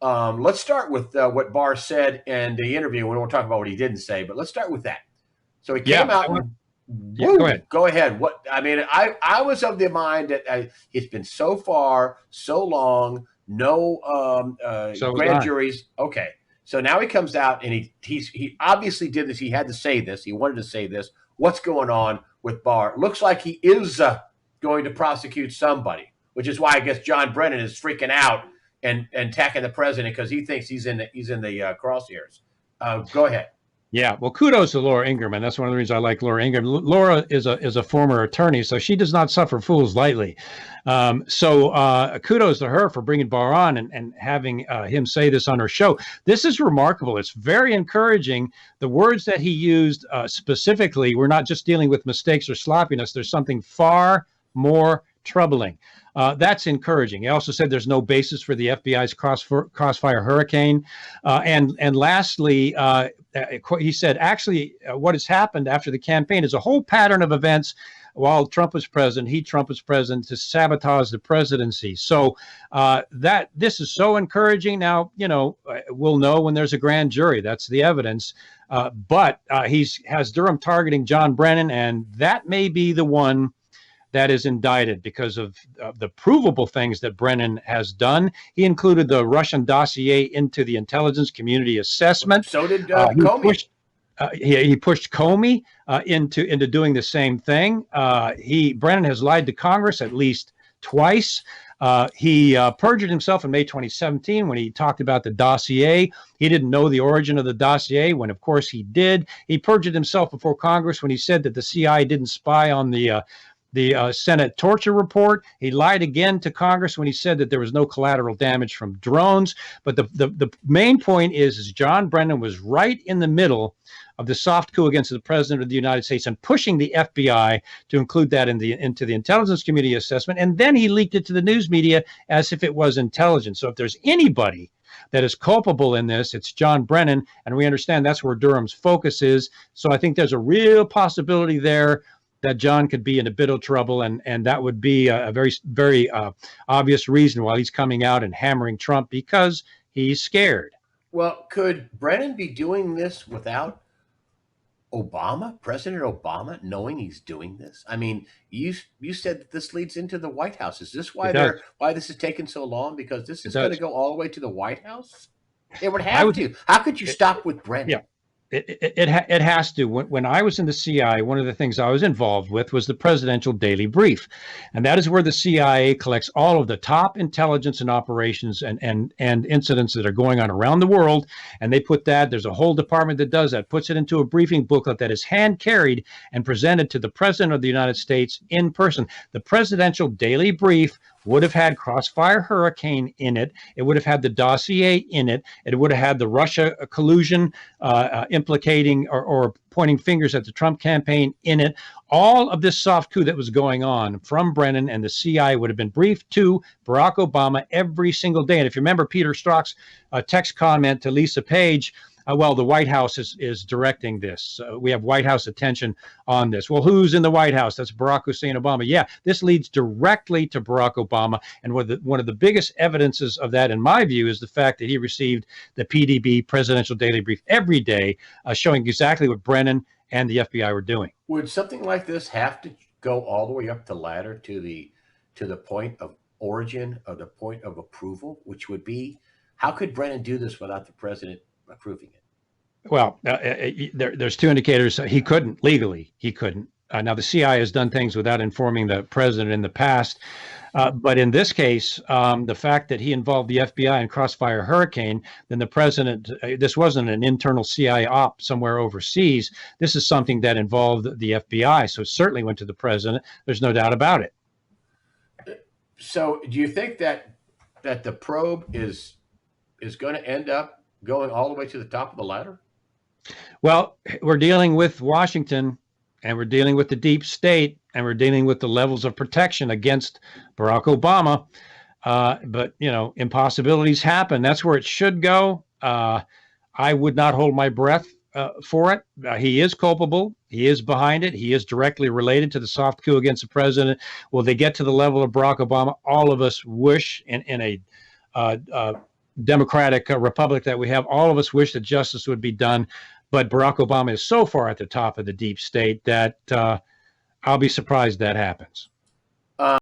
Let's start with what Barr said in the interview. We won't talk about what he didn't say, but let's start with that. So he came Yeah, out and yeah, go woo, ahead. go ahead. What I mean, I was of the mind that it's been so far, so long, no So was grand I. juries. Okay, so now he comes out and he obviously did this. He had to say this. He wanted to say this. What's going on with Barr? Looks like he is going to prosecute somebody, which is why I guess John Brennan is freaking out and attacking the president because he thinks he's in the crosshairs. Go ahead. Yeah, well, kudos to Laura Ingraham, and that's one of the reasons I like Laura Ingraham. Laura is a former attorney, so she does not suffer fools lightly. So kudos to her for bringing Barr on and having him say this on her show. This is remarkable. It's very encouraging. The words that he used specifically, we're not just dealing with mistakes or sloppiness. There's something far more troubling. That's encouraging. He also said there's no basis for the FBI's crossfire hurricane. And lastly, he said, actually, what has happened after the campaign is a whole pattern of events while Trump was president, Trump was president, to sabotage the presidency. So that this is so encouraging. Now, we'll know when there's a grand jury. That's the evidence. But he has Durham targeting John Brennan, and that may be the one that is indicted because of the provable things that Brennan has done. He included the Russian dossier into the intelligence community assessment. So did Comey. He pushed Comey into doing the same thing. Brennan has lied to Congress at least twice. He perjured himself in May 2017 when he talked about the dossier. He didn't know the origin of the dossier when, of course, he did. He perjured himself before Congress when he said that the CIA didn't spy on the Senate torture report. He lied again to Congress when he said that there was no collateral damage from drones. But the main point is John Brennan was right in the middle of the soft coup against the president of the United States and pushing the FBI to include that into the intelligence community assessment. And then he leaked it to the news media as if it was intelligence. So if there's anybody that is culpable in this, it's John Brennan. And we understand that's where Durham's focus is. So I think there's a real possibility there that John could be in a bit of trouble, and that would be a very, very obvious reason why he's coming out and hammering Trump, because he's scared. Well, could Brennan be doing this without President Obama, knowing he's doing this? I mean, you said that this leads into the White House. Is this why this is taking so long? Because this is going to go all the way to the White House? It would have to. How could you stop with Brennan? Yeah. It has to. When I was in the CIA, one of the things I was involved with was the Presidential Daily Brief. And that is where the CIA collects all of the top intelligence and operations and incidents that are going on around the world. And they put that, there's a whole department that does that, puts it into a briefing booklet that is hand carried and presented to the President of the United States in person. The Presidential Daily Brief would have had Crossfire Hurricane in it. It would have had the dossier in it. It would have had the Russia collusion implicating or pointing fingers at the Trump campaign in it. All of this soft coup that was going on from Brennan and the CIA would have been briefed to Barack Obama every single day. And if you remember Peter Strzok's text comment to Lisa Page, well, the White House is directing this. We have White House attention on this. Well, who's in the White House? That's Barack Hussein Obama. Yeah, this leads directly to Barack Obama. And one of the biggest evidences of that, in my view, is the fact that he received the PDB Presidential Daily Brief every day, showing exactly what Brennan and the FBI were doing. Would something like this have to go all the way up the ladder to the point of origin or the point of approval, which would be, how could Brennan do this without the president approving it? Well, there's two indicators. He couldn't legally. He couldn't. Now, the CIA has done things without informing the president in the past. But in this case, the fact that he involved the FBI in Crossfire Hurricane, then the president, this wasn't an internal CIA op somewhere overseas. This is something that involved the FBI. So it certainly went to the president. There's no doubt about it. So do you think that the probe is going to end up going all the way to the top of the ladder? Well, we're dealing with Washington, and we're dealing with the deep state, and we're dealing with the levels of protection against Barack Obama. But, impossibilities happen. That's where it should go. I would not hold my breath for it. He is culpable. He is behind it. He is directly related to the soft coup against the president. Will they get to the level of Barack Obama? All of us wish in a democratic republic that we have, all of us wish that justice would be done. But Barack Obama is so far at the top of the deep state that I'll be surprised that happens.